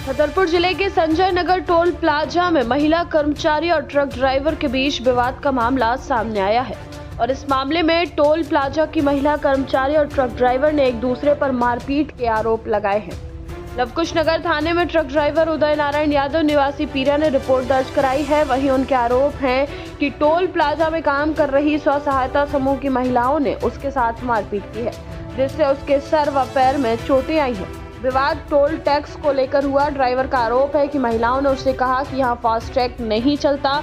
छतरपुर जिले के Sanjay Nagar toll plaza में महिला कर्मचारी और ट्रक ड्राइवर के बीच विवाद का मामला सामने आया है और इस मामले में टोल प्लाजा की महिला कर्मचारी और ट्रक ड्राइवर ने एक दूसरे पर मारपीट के आरोप लगाए हैं। लवकुश नगर थाने में ट्रक ड्राइवर उदय नारायण यादव निवासी पीरा ने रिपोर्ट दर्ज कराई है। वहीं उनके आरोप हैं कि टोल प्लाजा में काम कर रही स्व सहायता समूह की महिलाओं ने उसके साथ मारपीट की है, जिससे उसके सर व पैर में चोटें आई हैं। विवाद टोल टैक्स को लेकर हुआ। ड्राइवर का आरोप है कि महिलाओं ने उससे कहा कि यहाँ फास्टैग नहीं चलता,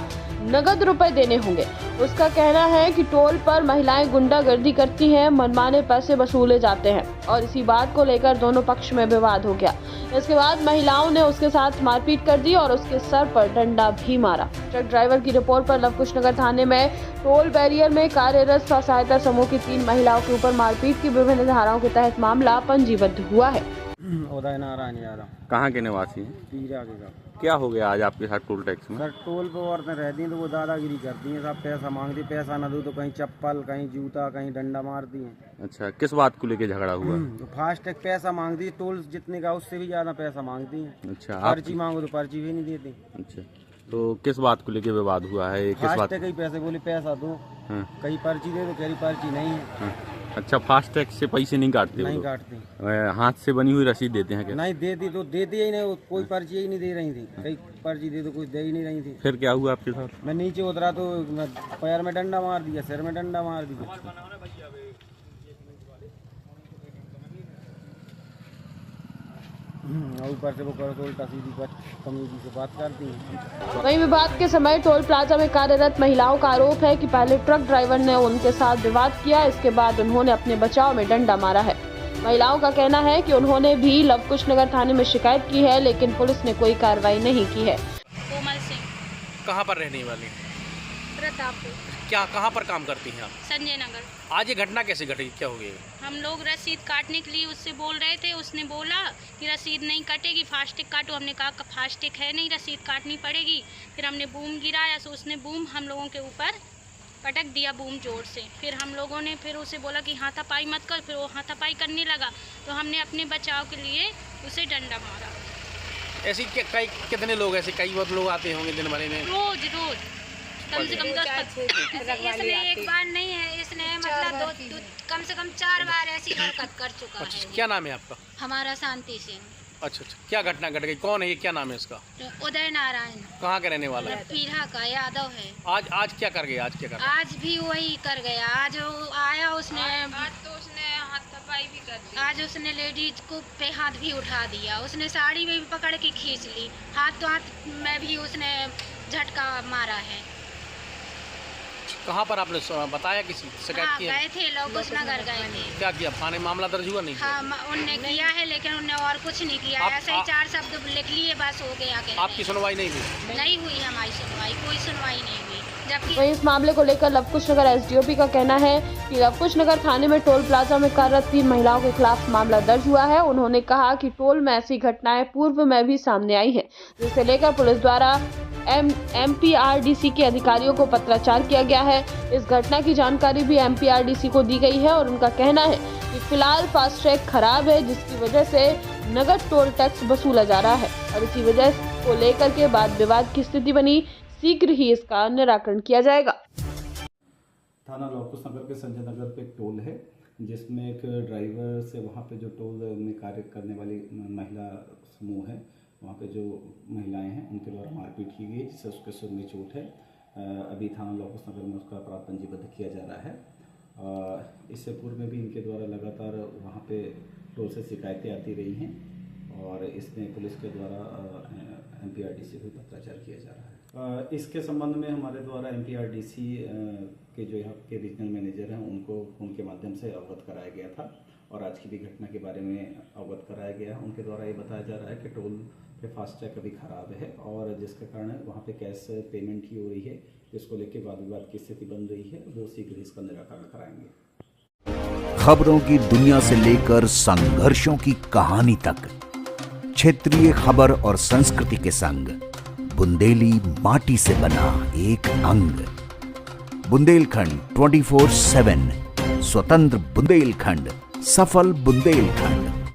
नगद रुपए देने होंगे। उसका कहना है कि टोल पर महिलाएं गुंडागर्दी करती हैं, मनमाने पैसे वसूले जाते हैं और इसी बात को लेकर दोनों पक्ष में विवाद हो गया। इसके बाद महिलाओं ने उसके साथ मारपीट कर दी और उसके सर पर डंडा भी मारा। ट्रक ड्राइवर की रिपोर्ट पर लवकुश नगर थाने में टोल बैरियर में कार्यरत स्व सहायता समूह की 3 महिलाओं के ऊपर मारपीट की विभिन्न धाराओं के तहत मामला पंजीबद्ध हुआ है। उदय नारायण यादव कहाँ के निवासी हैं? पीरा के का। क्या हो गया आज आपके साथ टोल टैक्स में? सर टोल पे औरतें रहती हैं तो वो दादागिरी करती हैं, सब पैसा मांगती, पैसा न दो तो कहीं चप्पल, कहीं जूता, कहीं डंडा मारती हैं। अच्छा, किस बात को लेके झगड़ा हुआ? तो फास्टैग पैसा मांगती है, टोल जितने का उससे भी ज्यादा पैसा मांगती हैं। अच्छा, पर्ची मांगो तो पर्ची भी नहीं देती। अच्छा, तो किस बात को लेके विवाद हुआ है? किस बात? फास्टैग कई पैसे बोले पैसा दो, कहीं पर्ची दे दो, कह रही पर्ची नहीं है। अच्छा, फास्टैग से पैसे नहीं काटते? नहीं काटते। हाथ से बनी हुई रसीद देते हैं क्या? नहीं देती तो देती ही नहीं, कोई पर्ची ही नहीं दे रही थी। कई पर्ची दे तो कुछ दे ही नहीं रही थी। फिर क्या हुआ आपके साथ? मैं नीचे उतरा तो पैर में डंडा मार दिया, सिर में डंडा मार दिया। ऊपर से वो उल्टा सीधी तमीजी से बात करती हैं। वहीं विवाद के समय टोल प्लाजा में कार्यरत महिलाओं का आरोप है कि पहले ट्रक ड्राइवर ने उनके साथ विवाद किया, इसके बाद उन्होंने अपने बचाव में डंडा मारा है। महिलाओं का कहना है कि उन्होंने भी लवकुश नगर थाने में शिकायत की है, लेकिन पुलिस ने कोई कार्रवाई नहीं की है। कोमल सिंह। कहाँ पर रहने वाली? प्रतापपुर। क्या कहाँ पर काम करती हैं आप? संजय नगर। आज ये घटना कैसे घटी, क्या हो गई? हम लोग रसीद काटने के लिए उससे बोल रहे थे, उसने बोला कि रसीद नहीं कटेगी, फास्टैग काटो। हमने कहा फास्टैग है नहीं, रसीद काटनी पड़ेगी। फिर हमने बूम गिराया, तो उसने बूम हम लोगों के ऊपर पटक दिया बूम जोर से। फिर हम लोगों ने फिर उसे बोला कि हाथापाई मत कर, फिर वो हाथापाई करने लगा, तो हमने अपने बचाव के लिए उसे डंडा मारा। ऐसे कितने लोग ऐसे कई बहुत लोग आते होंगे दिन भर में? रोज कम से कम 10। इसने एक बार नहीं है, इसने मतलब कम से कम 4 बार ऐसी हरकत कर चुका है। क्या नाम है आपका? हमारा शांति सिंह। अच्छा, क्या घटना घट गई? कौन है ये, क्या नाम है इसका? उदय नारायण। कहाँ के रहने वाला है? पीरा का, यादव है। आज क्या कर गया? आज भी वही कर गया। आज आया उसने, आज तो उसने हाथापाई भी कर दी। आज उसने लेडीज को पे हाथ भी उठा दिया, उसने साड़ी में भी पकड़ के खींच ली, हाथ तो हाथ में भी उसने झटका मारा है। कहाँ पर आपने बताया, किसी शिकायत की? गए थे, लवकुश नगर गए थे। क्या किया? थाने मामला दर्ज हुआ? नहीं हाँ, उनने किया है, लेकिन उनने और कुछ नहीं किया। ऐसे ही 4 शब्द लिख लिए, बस हो गया। आपकी सुनवाई नहीं हुई? नहीं हुई हमारी सुनवाई, कोई सुनवाई नहीं हुई। जबकि वहीं इस मामले को लेकर लवकुश नगर एसडीओपी का कहना है कि लवकुश नगर थाने में टोल प्लाजा में कार्यरत 3 महिलाओं के खिलाफ मामला दर्ज हुआ है। उन्होंने कहा कि टोल में ऐसी घटनाएं पूर्व में भी सामने आई है, जिसे लेकर पुलिस द्वारा MPRDC के अधिकारियों को पत्राचार किया गया है। इस घटना की जानकारी भी MPRDC को दी गई है और उनका कहना है कि फिलहाल फास्टैग खराब है, जिसकी वजह से नगद टोल टैक्स वसूला जा रहा है और इसी वजह को लेकर के बाद विवाद की स्थिति बनी। शीघ्र ही इसका निराकरण किया जाएगा। थाना लवकुश नगर के संजय नगर पे एक टोल है, जिसमें एक ड्राइवर से वहाँ पे जो टोल में कार्य करने वाली महिला समूह है, वहाँ पे जो महिलाएं हैं उनके द्वारा मारपीट की गई, जिससे उसके सिर में चोट है। अभी थाना लवकुश नगर में उसका अपराध पंजीबद्ध किया जा रहा है। इससे पूर्व में भी इनके द्वारा लगातार वहाँ पे टोल से शिकायतें आती रही हैं और इसमें पुलिस के द्वारा MPRDC को पत्राचार किया जा रहा है। इसके संबंध में हमारे द्वारा MPRDC के जो यहाँ के रीजनल मैनेजर हैं उनको उनके माध्यम से अवगत कराया गया था और आज की भी घटना के बारे में अवगत कराया गया। उनके द्वारा ये बताया जा रहा है कि टोल पे फास्टैग अभी खराब है और जिसके कारण वहाँ पे कैश पेमेंट ही हो रही है, जिसको लेकर वाद विवाद की स्थिति बन रही है। वो शीघ्र इसका निराकरण कराएंगे। खबरों की दुनिया से लेकर संघर्षों की कहानी तक, क्षेत्रीय खबर और संस्कृति के संग बुंदेली माटी से बना एक अंग। बुंदेलखंड 24/7, स्वतंत्र बुंदेलखंड, सफल बुंदेलखंड।